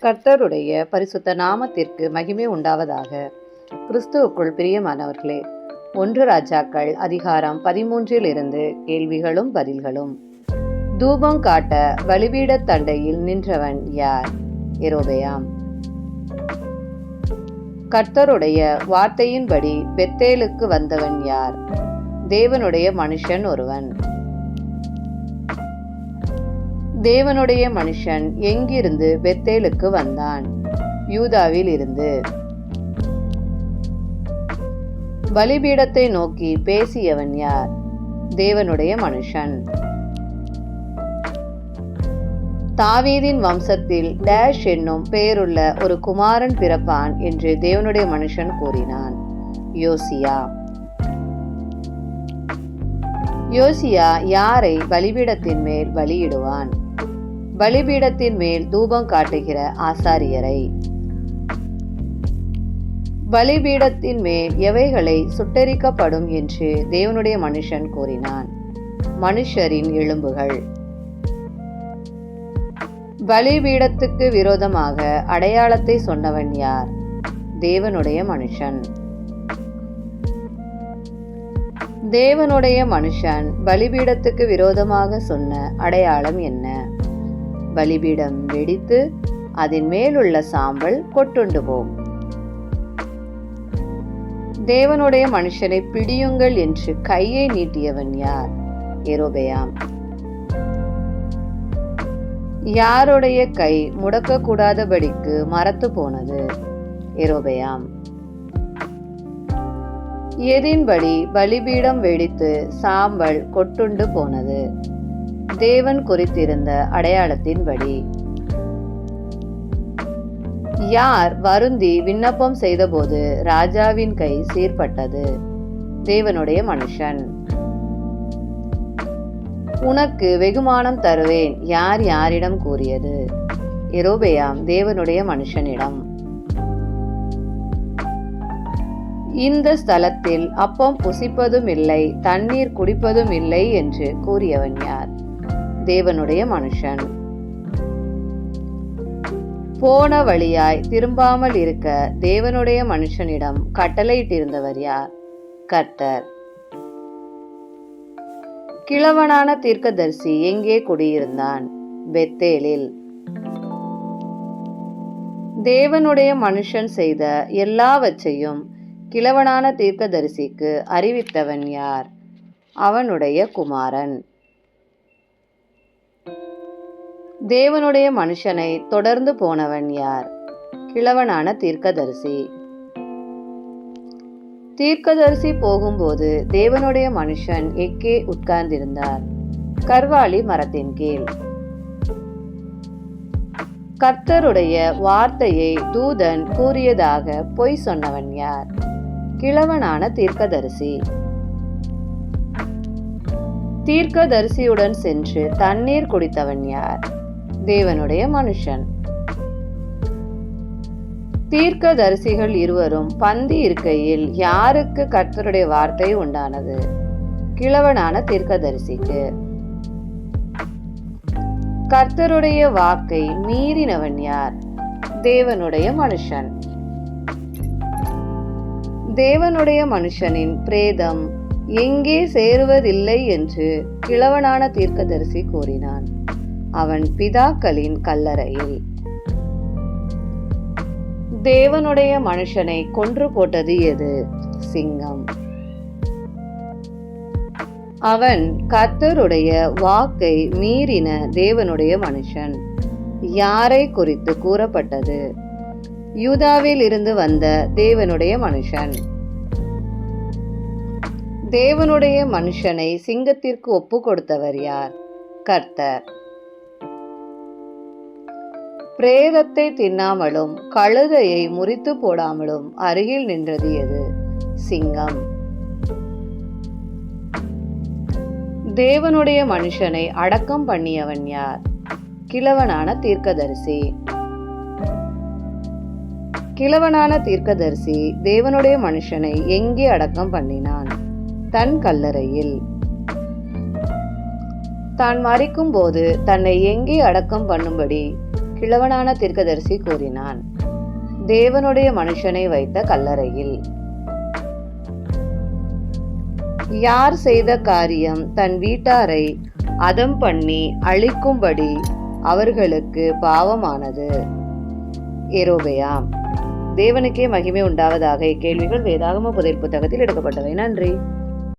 கர்த்தருடைய பரிசுத்த நாமத்திற்கு மகிமை உண்டாவதாக. கிறிஸ்துவுக்குள் பிரியமானவர்களே, 1 ராஜாக்கள் அதிகாரம் 13 கேள்விகளும் பதில்களும். தூபம் காட்ட பலிபீடத் தண்டையில் நின்றவன் யார்? யெரொபெயாம். கர்த்தருடைய வார்த்தையின்படி பெத்தேலுக்கு வந்தவன் யார்? தேவனுடைய மனுஷன் ஒருவன். தேவனுடைய மனுஷன் எங்கிருந்து பெத்தேலுக்கு வந்தான்? யூதாவில் இருந்து. பலிபீடத்தை நோக்கி பேசியவன் யார்? தேவனுடைய மனுஷன். தாவீதின் வம்சத்தில் டேஷ் என்னும் பெயருள்ள ஒரு குமாரன் பிறப்பான் என்று தேவனுடைய மனுஷன் கூறினான். யோசியா. யோசியா யாரை பலிபீடத்தின் மேல் பலியிடுவான்? பலிபீடத்தின் மேல் தூபம் காட்டுகிற ஆசாரியரை. பலிபீடத்தின் மேல் எவைகளை சுட்டெரிக்கப்படும் என்று தேவனுடைய மனுஷன் கூறினான்? மனுஷரின் எலும்புகள். பலிபீடத்துக்கு விரோதமாக அடையாளத்தை சொன்னவன் யார்? தேவனுடைய மனுஷன். தேவனுடைய மனுஷன் பலிபீடத்துக்கு விரோதமாக சொன்ன அடையாளம் என்ன? பலிபீடம் வெடித்து அதன் மேலுள்ள சாம்பல் கொட்டுண்டு போம். தேவனுடைய மனுஷனை பிடியுங்கள் என்று கையை நீட்டியவன் யார்? யெரொபெயாம். யாருடைய கை முடக்கக்கூடாதபடிக்கு மரத்து போனது? யெரொபெயாம். எதின்படி பலிபீடம் வெடித்து சாம்பல் கொட்டுண்டு போனது? தேவன் குறித்திருந்த அடையாளத்தின்படி. யார் வருந்தி விண்ணப்பம் செய்தபோது ராஜாவின் கை சீர்பட்டது? தேவனுடைய மனுஷன். உனக்கு வெகுமானம் தருவேன் யார் யாரிடம் கூறியது? யெரொபெயாம் தேவனுடைய மனுஷனிடம். இந்த ஸ்தலத்தில் அப்பம் புசிப்பதும் இல்லை, தண்ணீர் குடிப்பதும் இல்லை என்று கூறியவன் யார்? தேவனுடைய மனுஷன். போன வழியாய் திரும்பாமல் இருக்க தேவனுடைய மனுஷனிடம் கட்டளையிட்டிருந்தவர் யார்? கர்த்தர். கிழவனான தீர்க்கதரிசி எங்கே குடியிருந்தான்? பெத்தேலில். தேவனுடைய மனுஷன் செய்த எல்லாவற்றையும் கிழவனான தீர்க்கதரிசிக்கு அறிவித்தவன் யார்? அவனுடைய குமாரன். தேவனுடைய மனுஷனை தொடர்ந்து போனவன் யார்? கிழவனான தீர்க்கதரிசி. தீர்க்கதரிசி போகும்போது தேவனுடைய மனுஷன் எங்கே உட்கார்ந்திருந்தார்? கர்வாலி மரத்தின் கீழ். கர்த்தருடைய வார்த்தையை தூதன் கூறியதாக பொய் சொன்னவன் யார்? கிழவனான தீர்க்கதரிசி. தீர்க்கதரிசியுடன் சென்று தண்ணீர் குடித்தவன் யார்? தேவனுடைய மனுஷன். தீர்க்கதரிசிகள் இருவரும் பந்தி இருக்கையில் யாருக்கு கர்த்தருடைய வார்த்தை உண்டானது? கிழவனான தீர்க்கதரிசிக்கு. கர்த்தருடைய வாக்கை மீறினவன் யார்? தேவனுடைய மனுஷன். தேவனுடைய மனுஷனின் பிரேதம் எங்கே சேருவதில்லை என்று கிழவனான தீர்க்கதரிசி கூறினான். அவன் பிதாக்களின் கல்லறையில். தேவனுடைய மனுஷனை கொன்று போட்டது எது? சிங்கம். அவன் கர்த்தருடைய வாக்கை மீறின தேவனுடைய மனுஷன். யாரை குறித்து கூறப்பட்டது? யூதாவில் இருந்து வந்த தேவனுடைய மனுஷன். தேவனுடைய மனுஷனை சிங்கத்திற்கு ஒப்பு கொடுத்தவர் யார்? கர்த்தர். பிரேதத்தை தின்னாமலும் கழுதையை முறித்து போடாமலும் அருகில் நின்றது எது? சிங்கம். தேவனுடைய மனுஷனை அடக்கம் பண்ணியவன் யார்? கிழவனான தீர்க்கதரிசி. கிழவனான தீர்க்கதரிசி தேவனுடைய மனுஷனை எங்கே அடக்கம் பண்ணினான்? தன் கல்லறையில். தான் மரிக்கும் போது தன்னை எங்கே அடக்கம் பண்ணும்படி கிழவனான தீர்க்கதரிசி கூறினான். தேவனுடைய மனுஷனை வைத்த கல்லறையில். யார் செய்த காரியம் தன் வீட்டாரை அதம் பண்ணி அழிக்கும்படி அவர்களுக்கு பாவமானது? யெரொபெயாம். தேவனுக்கே மகிமை உண்டாவதாக. இக்கேள்விகள் வேதாகம புதையல் புத்தகத்தில் எடுக்கப்பட்டவை. நன்றி.